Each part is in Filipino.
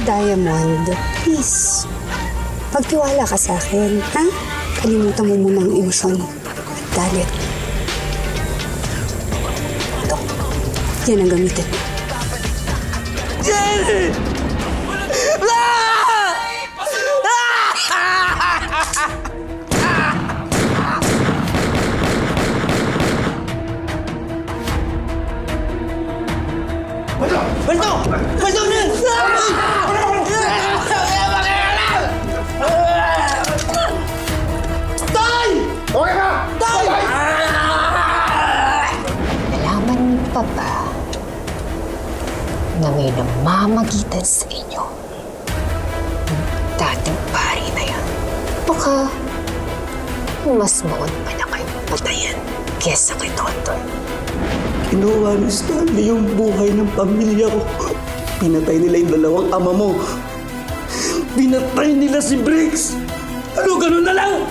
Diamond, please. Pagtiwala ka sa akin, ha? Kalimutan mo muna ang emosyon at galit. Ito. Yan ang gamitin. Jenny! Balto! Balto na! Tay! Okay ka! Tay! Nalaman niyo pa ba na may namamagitan sa inyo ng dating pari na yan? Baka mas maon pa na kayong patayan kesa kay Tonton. Kinuha ni Stanley yung buhay ng pamilya ko. Pinatay nila yung dalawang ama mo. Pinatay nila si Briggs. Ano, ganun na lang?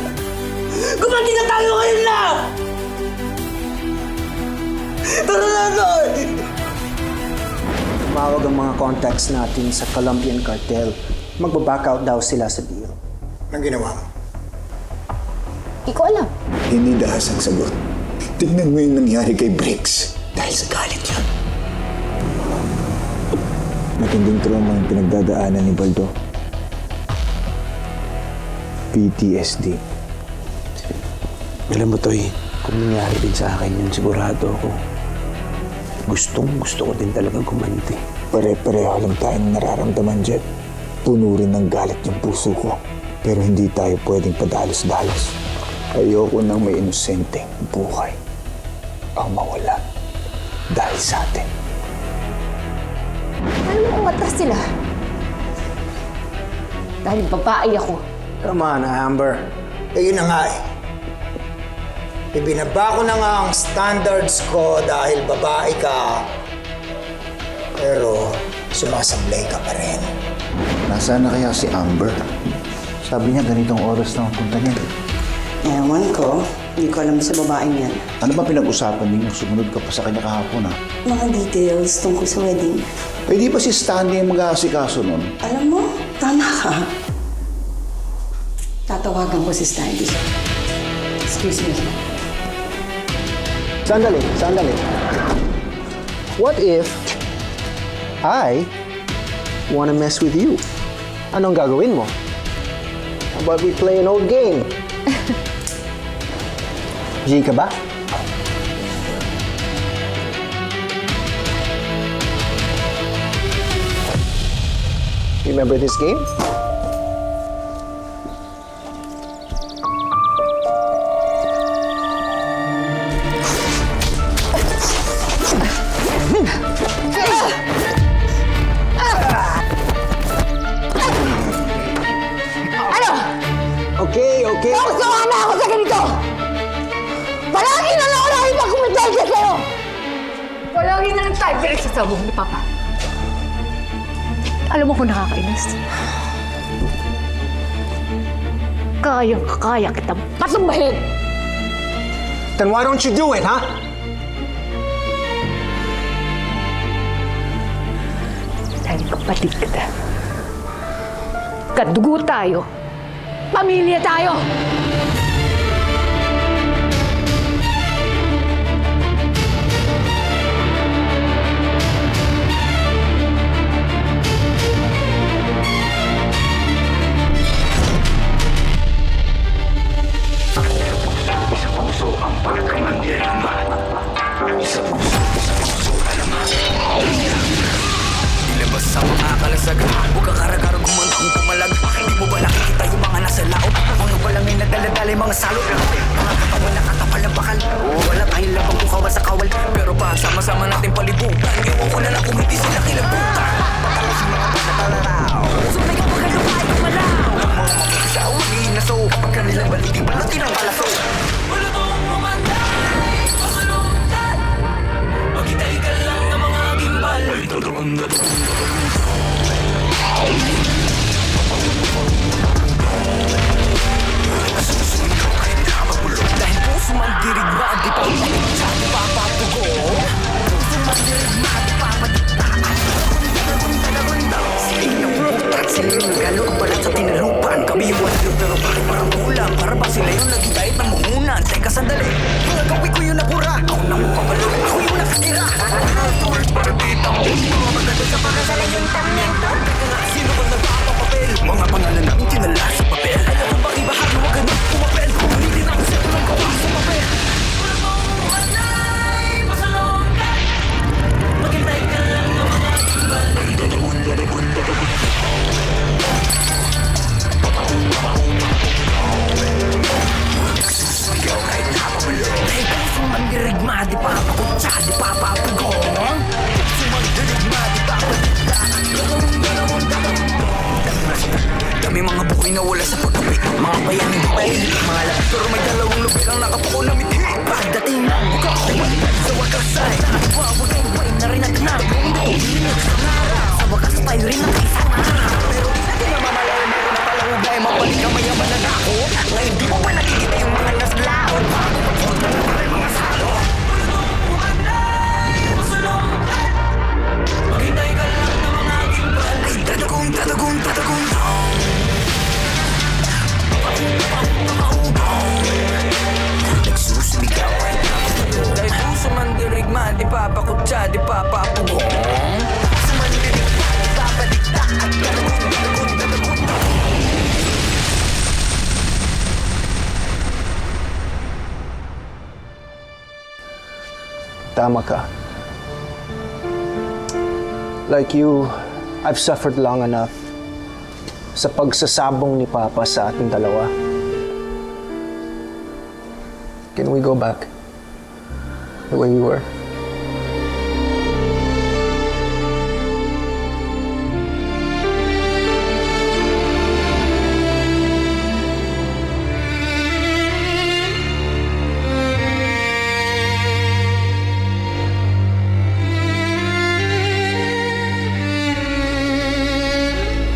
Kumati na tayo ngayon na! Tara na, Noy! Tumawag ang mga contacts natin sa Colombian cartel. Magbaback out daw sila sa deal. Anong ginawa mo? Di ko alam. Hindi dahas ang sagot. Tignan mo yung nangyari kay Briggs. Dahil sa galit yun. Matinding trauma yung pinagdadaanan ni Baldo. PTSD. Alam mo, Toy, kung nangyari din sa akin yun, sigurado ako. Gusto ko din talagang kumanti. Pare-pareho lang tayong nararamdaman, Jet. Puno rin ng galit yung puso ko. Pero hindi tayo pwedeng padalos-dalos. Ayoko nang may inosenteng buhay ang mawala dahil sa atin. Ano mo umatras sila? Dahil babae ako. Come on, Amber. Yun na nga eh. Ibinaba ko na nga ang standards ko dahil babae ka. Pero sumasablay ka pa rin. Nasaan na kaya si Amber? Sabi niya ganitong oras lang ang punta niya. Ewan ko. Hindi ko alam sa babaeng yan. Ano ba pinag-usapan ninyo? Sumunod ka pa sa kanya kahapon, ha? Mga details tungkol sa wedding. Eh, di ba si Stanley ang mag-aasikaso nun? Alam mo, tama ka. Tatawagan ko si Stanley. Excuse me. Sandali. What if I wanna mess with you? Anong gagawin mo? How about we play an old game? G ka ba? Remember this game? Okay. Gusto nga na ako sa ganito! Palagi na lang ako nakipag-kumital ka sa'yo! Palagi na lang tayo pinagsasabog ni Papa. Alam mo kung nakakainis? Kaya kitang patumbahin! Then why don't you do it, huh? Dahil kapatid kita. Kadugo tayo. Pamilya tayo! Isa puso ang pagkamandirama. Isa puso alamat. Ilabas sa mga kalasag. Huwag kang karag-karag kumantang pumalag. Hindi mo ba nakikita yung mga nasa laot? Mga balangin na dala-dala mga salot. Mga katawan na katapal na bakal. Wala tayong labang kung kawal sa kawal. Pero pag sama-sama natin palibutan, iwan ko na lang kung hindi sila kilabutan. Patalas yung mga pagkatalaraw. Sumay ka pagkalupain ang malaw. Ang mga mapusaw, inaso. Kapag kanilang baliti, balutin ang palaso. Wala tong pumanday, pasaluntan. Magitay ka lang ng mga gimbal. Ay, totoo. Dahil puso man dirigma, di pa ulit sa papatugo. Puso man dirigma, di pa patigtaan. Sa inyong di papakutsa, di papapugong. Sumandirigma, di papadikta. Dami mga bukoy na wala sa pagkapi. Mga bayangin di pahilig, mga lapit. Pero may dalawang lupi lang nakapuko na mithi. Pagdating ng bukaw, sa wakas ay wawagay na rin natin na mundo. Sa wakas tayo rin ang isang araw. Pero di natin namamalayan meron na palang ugay. Mapalik ang mayaman na ako. Ngayon di mo ba nakikita yung mga naslaot? Mga salo. Maghintay ka lang na mga aking balik. Tatagong, tatagong, tatagong. Nagsusumigaw ay nakasalo. Dahil puso man dirigma, di papakutsa, di papapugong. Sumandirigma, di papadikta at tatagong, tatagong, tatagong. Tama ka. Like you, I've suffered long enough sa pagsasabong ni Papa sa ating dalawa. Can we go back the way we were?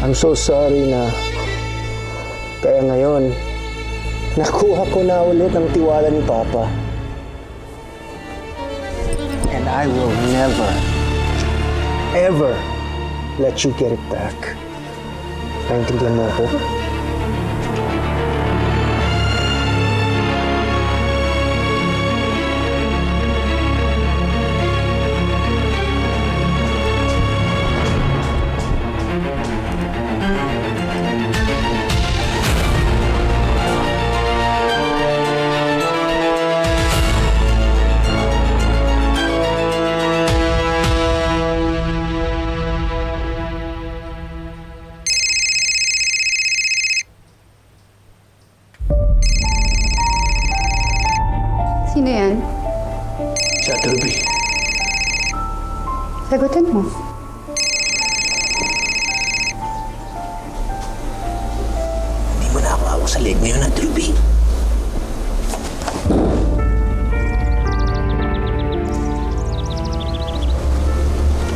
I'm so sorry na kaya ngayon, nakuha ko na ulit ang tiwala ni Papa. And I will never, ever let you get it back. Naintindihan mo ako? Sino yan? Si Ate Ruby. Sagutin mo. Hindi mo na ako sa leg ngayon, Ate Ruby.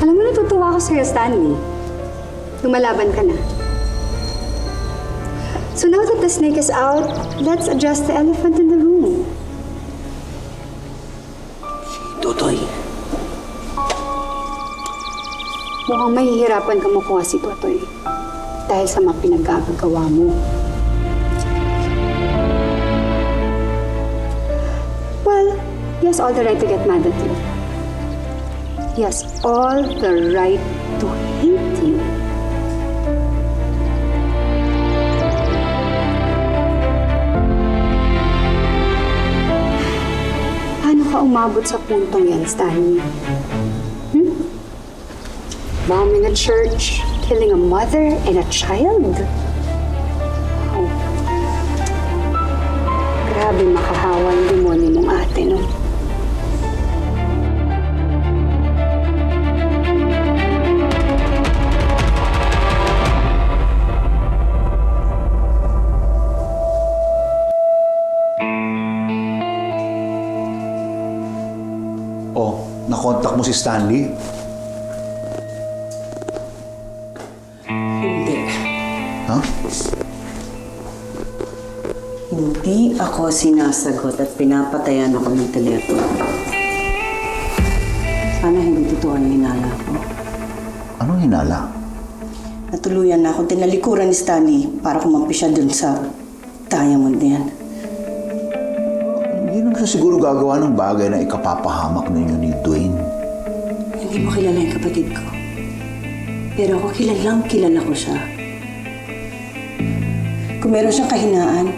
Alam mo, natutuwa ako sa'yo, Stanley. Lumalaban ka na. So now that the snake is out, let's address the elephant in the room. Totoy. Mukhang mahihirapan ka makuha si Totoy dahil sa mga pinaggagawa mo. Well, he has all the right to get mad at you. He has all the right to hate you. Paano ka umabot sa puntong yan, Stanley? Bombing a church, killing a mother and a child? Oh. Grabe makahawa ang demonyo mong ate, no? Oh, nakontak mo si Stanley? Hindi. Ha? Hindi ako sinasagot at pinapatayan ako ng telepono. Sana hindi totoo ang hinala ko. Anong hinala? Natuluyan na akong tinalikuran ni Stanley para kumampi siya dun sa diamond na yan. Hindi naman siya siguro gagawa ng bagay na ikapapahamak ninyo ni Dwayne. Hindi mo kilala yung kapatid ko. Pero ako kilalang kilala ko siya. Kung meron siyang kahinaan,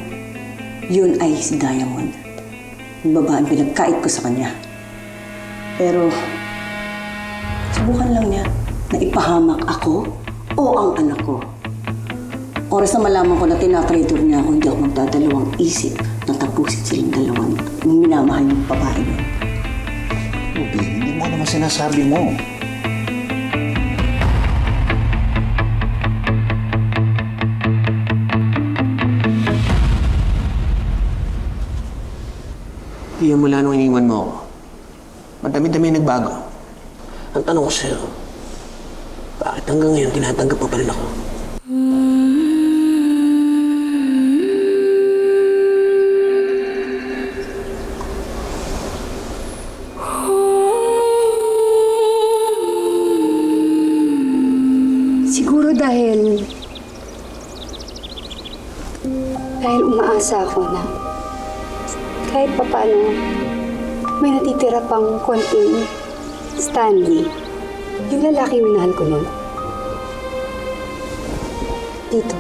yun ay si Diamond. Yung babaeng pinagkait ko sa kanya. Pero, subukan lang niya na ipahamak ako o ang anak ko. Oras na malaman ko na tinatraitor niya ako, hindi ako magdadalawang isip na tapusin silang dalawan nung minamahal yung babae niya. Ruby, hindi mo naman sinasabi mo. Iyan mula nung iniwan mo ako. Madami-dami nagbago. Ang tanong ko sa'yo, bakit hanggang ngayon tinatanggap mo pa rin ako? Siguro dahil umaasa ako na kahit papaano may natitira pang konting Stanley. Yung lalaki minahal ko nun. Dito.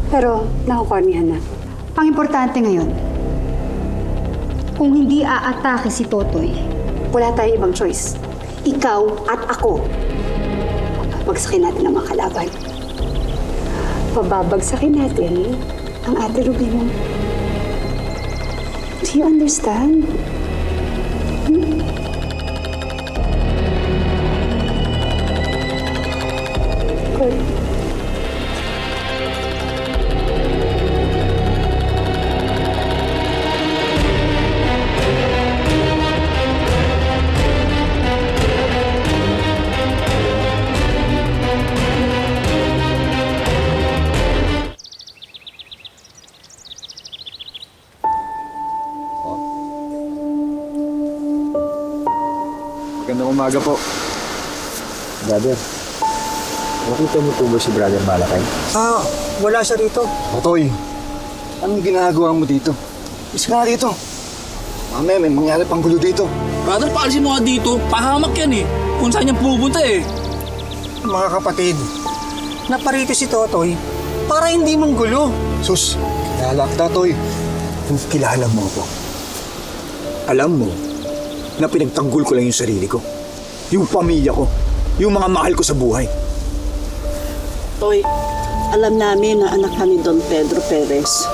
Pero nakukornihan na. Ang importante ngayon, kung hindi aatake si Totoy, wala tayong ibang choice. Ikaw at ako. Pabagsakin natin ang mga kalaban. Pababagsakin natin ang Ate Ruby mo. Do you understand? Good. Magandang umaga po. Brother, nakita mo po ba si Brother Malakay? Wala siya rito. Totoy, anong ginagawa mo dito? Is nga rito. Mamaya may mangyari pang gulo dito. Brother, paalisin mo nga dito. Pahamak yan eh. Kung saan yan pupunta eh. Mga kapatid, naparito si Totoy para hindi manggulo. Sus, kilala kita, Toy. Kung kilala mo ako, alam mo na pinagtanggol ko lang yung sarili ko. Yung pamilya ko. Yung mga mahal ko sa buhay. Toy, alam namin na anak ka ni Don Pedro Perez.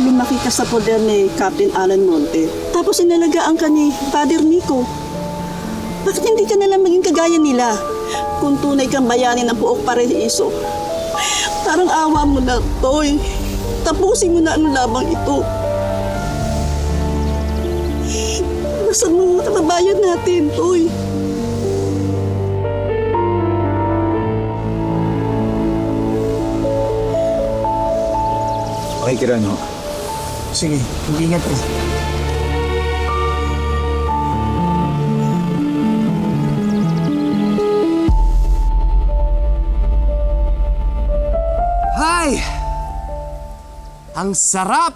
Lumaki ka sa poder ni Captain Alan Monte. Tapos inalagaan ka ni Father Nico. Bakit hindi ka nalang maging kagaya nila? Kung tunay kang bayani ng buong paraiso. Parang awa mo na, Toy. Tapusin mo na ang labang ito. Nasaan mo mga kababayan natin, Toy? Okay, Kirano. Sige, ingat po. Hi! Ang sarap!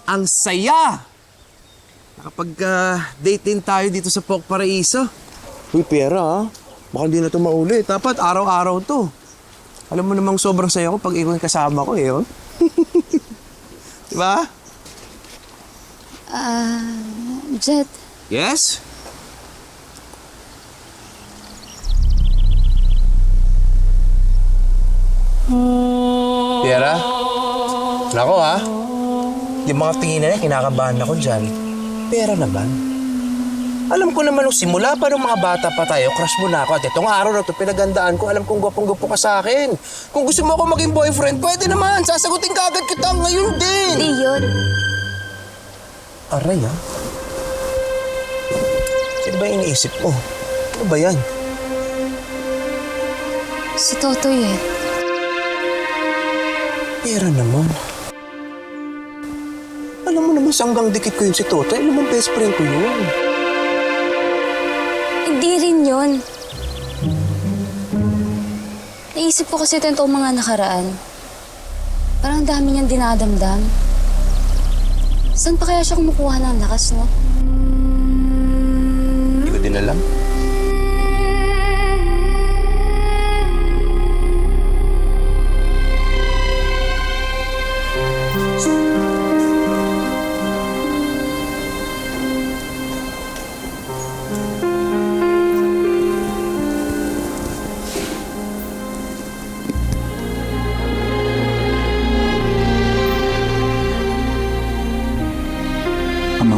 Ang saya! Nakapag-date din tayo dito sa Pok Paraiso. Uy, pera ha? Baka hindi na ito maulit. Dapat araw-araw to. Alam mo namang sobrang saya ko pag ikaw yung kasama ko eh. Oh. Diba? Jet, Yes? Pera? Nako ha? Yung mga tingin na yan, kinakabahan ako dyan. Pera naman. Alam ko naman nung simula pa nung mga bata pa tayo, crush mo na ako. At itong araw na ito, pinagandaan ko, alam kong gwapong-gwapo ka sa akin. Kung gusto mo ako maging boyfriend, pwede naman. Sasagutin ka agad kita ngayon din. hindi yun. Aray ha? Sino ba yung iniisip mo? Ano ba yan? Si Totoy eh. Pera naman. Alam mo naman sanggang dikit ko yun si Toto. Alam mo, best friend ko yun. Hindi rin yun. Naisip ko kasi itong mga nakaraan. Parang dami niyang dinadamdam. Saan pa kaya siya kumukuha ng lakas, no? Hindi ko din alam.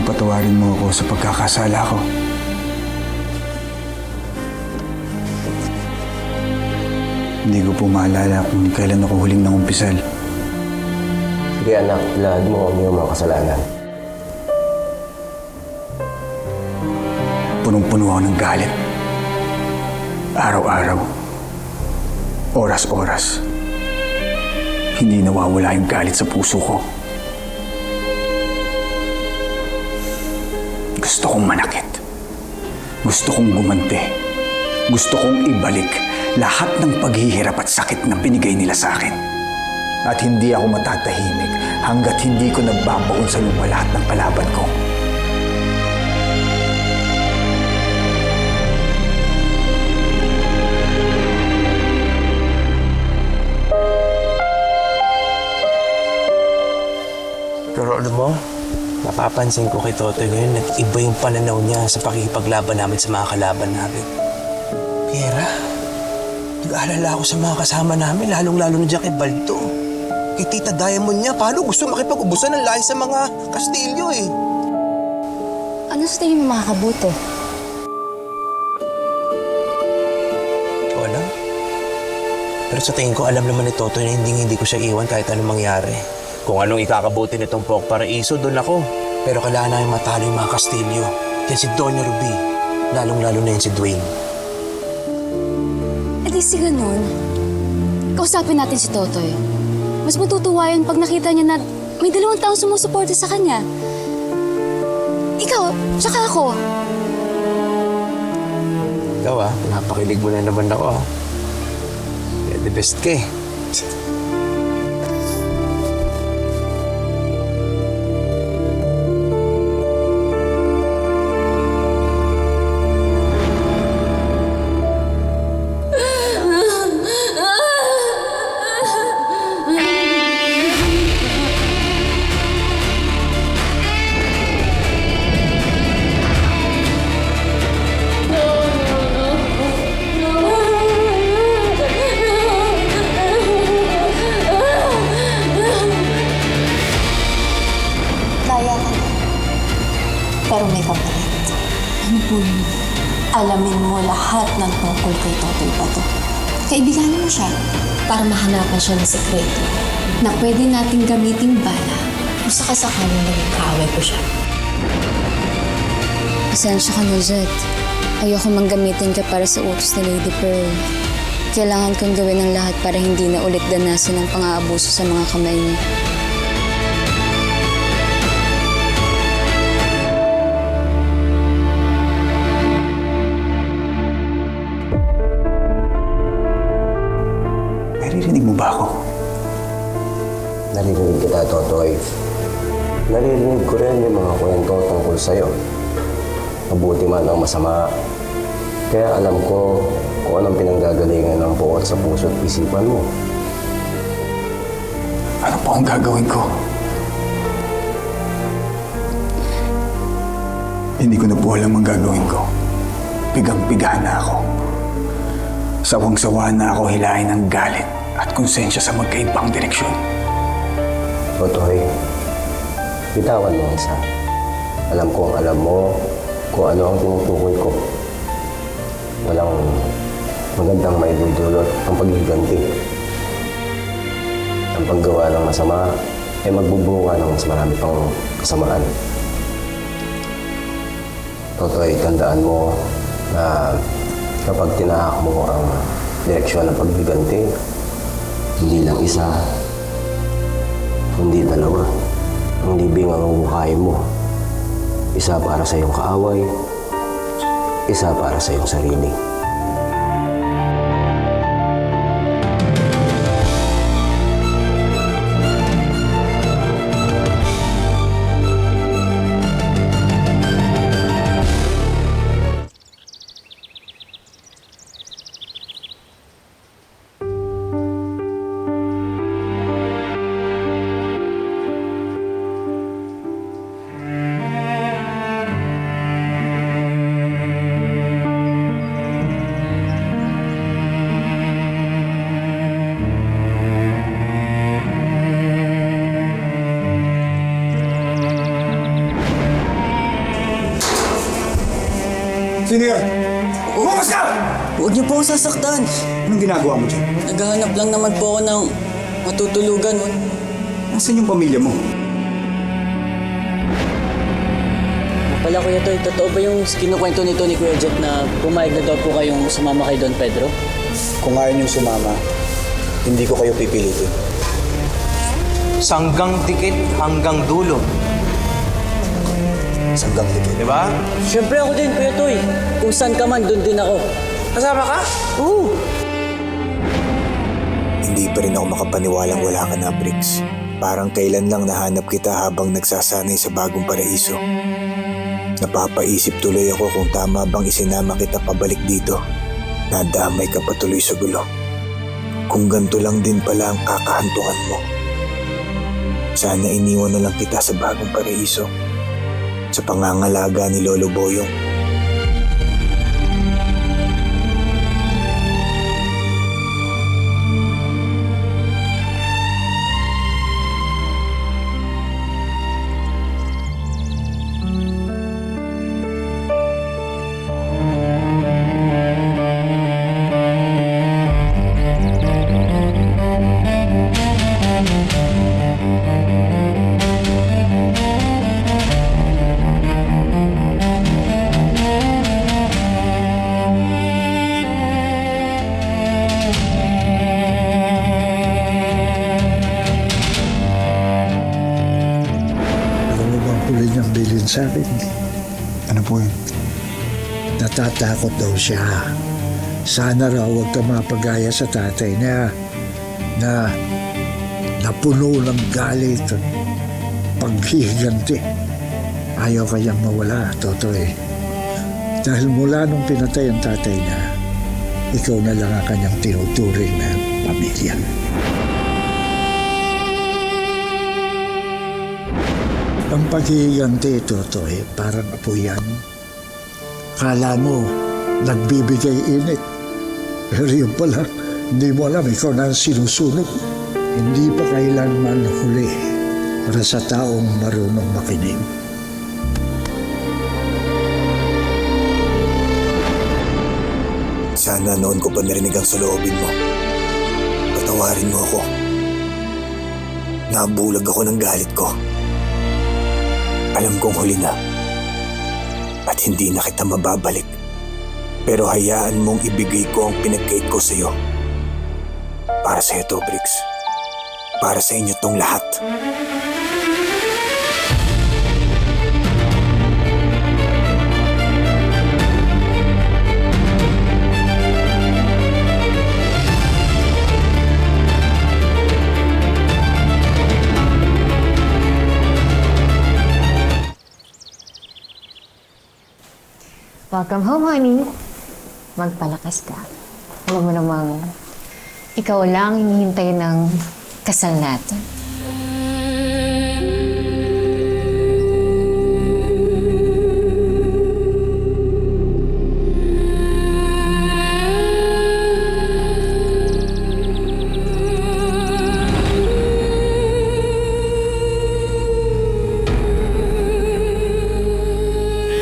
patawarin mo ako sa pagkakasala ko. Hindi ko po maalala kung kailan ako huling nangumpisal. Sige anak, ilahad mo ang iyong mga kasalanan. Punong-puno ako ng galit. Araw-araw. Oras-oras. Hindi nawawala yung galit sa puso ko. Gusto kong manakit. Gusto kong gumanti. Gusto kong ibalik lahat ng paghihirap at sakit na binigay nila sa akin. At hindi ako matatahimik hanggat hindi ko nagbabaon sa lupa lahat ng kalaban ko. Pero alam mo, napapansin ko kay Totoy ngayon, nag-iba yung pananaw niya sa pakikipaglaban namin sa mga kalaban namin. Piera, nag-aalala ako sa mga kasama namin, lalong-lalo na dyan kay Baldo. Kay Tita Diamond niya, paano gusto makipag-ubusan ng lahi sa mga Kastilyo eh. Ano sa tingin mo makakabuti? Ko alam. Pero sa tingin ko, alam naman ni Totoy na hindi ko siya iwan kahit anong mangyari. Kung anong ikakabuti nitong Pok Paraiso, doon ako. Pero kailangan namin matalo yung mga Kastilyo. Yan si Doña Ruby. Lalong-lalo na yan si Dwayne. E di si ganun, kausapin natin si Totoy. Mas matutuwa yun pag nakita niya na may 2 taong sumusuporta sa kanya. Ikaw, tsaka ako. Ikaw napakilig mo na naman ako. You're the best ka eh. Pero may kapalit. Ano po yun? Alamin mo lahat ng tungkol kay Totoy Bato. Kaibiganin mo siya para mahanapan siya ng sekreto na pwede nating gamiting bala kung sakasakaling naging kaaway ko siya. Pasensya ka na, Jet. Ayoko manggamitin ka para sa utos ni Lady Pearl. Kailangan kong gawin ang lahat para hindi na ulit danasin ang pang-aabuso sa mga kamay niya. Naririnig mo ba ako? Naririnig kita, Totoy. Naririnig ko rin yung mga kwento tungkol sa'yo. Mabuti man o masama. Kaya alam ko kung anong pinanggagalingan ng buot sa puso at isipan mo. Ano pa ang gagawin ko? Hindi ko na po alam ang gagawin ko. Pigang-piga na ako. Sawang-sawa na ako hilahin ng galit at konsensya sa magkaibang direksyon. Totoy, bitawan mo ang isa. Alam kong alam mo kung ano ang tinutukoy ko. Walang magandang maidudulot ang paghiganti. Ang paggawa ng masama ay magbubunga ng mas marami pang kasamaan. Totoy, tandaan mo na kapag tinaak mo ang direksyon ng paghiganti, hindi lang isa, hindi dalawa. Ang libing ang huhukayin mo. Isa para sa iyong kaaway, isa para sa iyong sarili. Sino yan? Bukas ka! Huwag niyo po akong sasaktan. Anong ginagawa mo dyan? Naghahanap lang naman po ako ng matutulugan. Nasaan yung pamilya mo? Pala Kuya Toy, totoo ba yung kinukwento nito ni Kuya Jet na pumayag na daw po kayong sumama kay Don Pedro? Kung ayaw niyong sumama, hindi ko kayo pipilitin. Sanggang dikit hanggang dulo. Sanggang dikit. Di ba? Siyempre ako din, Kuya Toy. Kung saan ka man, doon din ako. Kasama ka? Oo. Hindi pa rin ako makapaniwalang wala ka na, Briggs. Parang kailan lang nahanap kita habang nagsasanay sa bagong paraiso. Napapaisip tuloy ako kung tama bang isinama kita pabalik dito. Nadamay ka patuloy sa gulo. Kung ganito lang din pala ang kakahantungan mo. Sana iniwan na lang kita sa bagong paraiso. Sa pangangalaga ni Lolo Boyong. Huli niyang bilin sa akin. Ano po yun? Natatakot daw siya. Sana raw huwag ka mapagaya sa tatay niya na napuno ng galit at paghihiganti. Ayaw kayang mawala, Totoy. Dahil mula nung pinatay ang tatay niya, ikaw na lang ang kanyang tinuturing na pamilya. Ang paghihiganti, Totoy, parang apoyan. Kala mo, nagbibigay init. Pero yun pala, hindi mo alam, ikaw na ang sinusunog. Hindi pa kailanman huli para sa taong marunong makinig. Sana noon ko pa narinig ang saloobin mo. Patawarin mo ako. Nabulag ako ng galit ko. Alam kong huli na. At hindi na kita mababalik. Pero hayaan mong ibigay ko ang pinagkait ko sa iyo. Para sa iyo to, Briggs. Para sa inyo tong lahat. Welcome home, honey. Magpalakas ka. Alam mo namang, ikaw lang hinihintay ng kasal natin.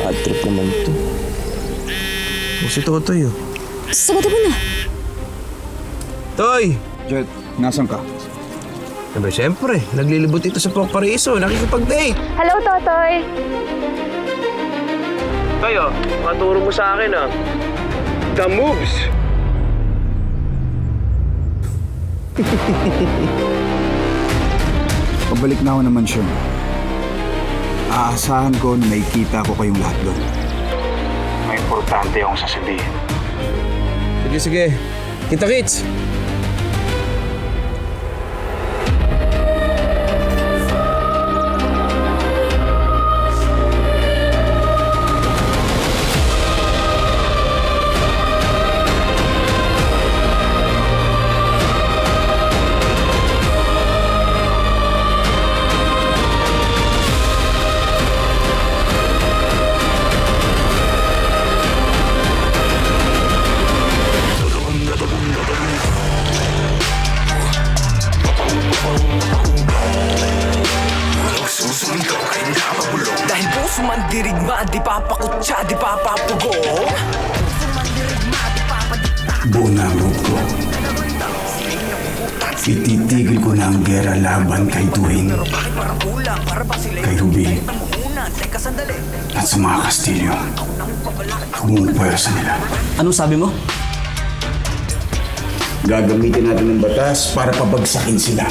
Bad trip naman ito. Si Totoy, oh. Sagutin mo na. Toy! Jet, nasan ka? Sabi, siyempre, naglilibot ito sa Paraiso, nakikipag-date. Hello, Totoy! Toy, oh, maturo mo sa akin, ah. The moves! Pabalik na ako naman siya. Aasahan ko na nakikita ko kayong lahat doon. May importante akong sasabihin. Sige, sige. Kita-kits! Sumandirigma, di papakutsa, di papapugo. Sumandirigma, di papadikta. Buo na ang loob ko. Ititigil ko na ang gera laban kay Dwayne, Bakit parang kulang? Para ba sila kay Ruby, Teka, sandali. at sa mga Kastilyo. Kung pwersa nila. Anong sabi mo? Gagamitin natin ng batas para pabagsakin sila.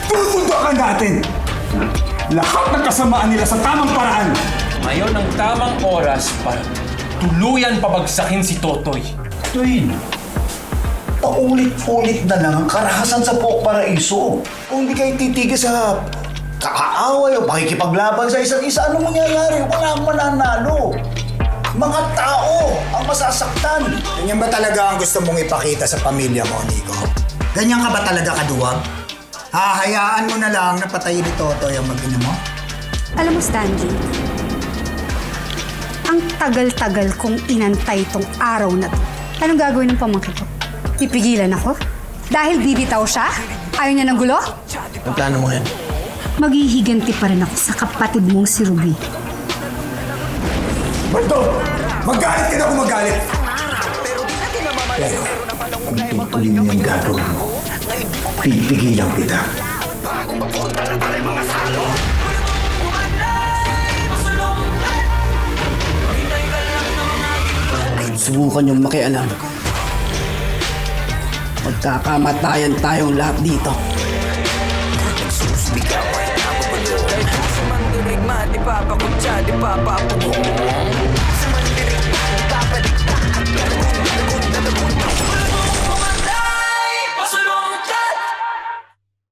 Pupuntakan natin lahat ng kasamaan nila sa tamang paraan. Ngayon ang tamang oras para tuluyan pabagsakin si Totoy. Dwayne, paulit-ulit na lang ang karahasan sa Pook Paraiso. Kung hindi kayo titigil sa kakaaway o pakikipaglaban sa isa't isa, anong mangyayari? Wala akong mananalo. Mga tao ang masasaktan. Ganyan ba talaga ang gusto mong ipakita sa pamilya mo, Nico? Ganyan ka ba talaga kaduwag? Hahayaan mo na lang na patayin ni Totoy ang mag-ina mo? Alam mo, Stanley, ang tagal-tagal kong inantay tong araw na to. Anong gagawin ng pamangkin ko? Pipigilan ako? Dahil bibitaw siya? Ayaw niya ng gulo? Ang plano mo yan? Maghihiganti pa rin ako sa kapatid mong si Ruby. Baldo! Magalit ka na kung magalit! Pero kung tutuloy mo yung gagawin mo, pipigilan kita. Subukan niyong makialam. Magkakamatayan tayong lahat dito. Sumandirigma, di papakutsa, di papapugo.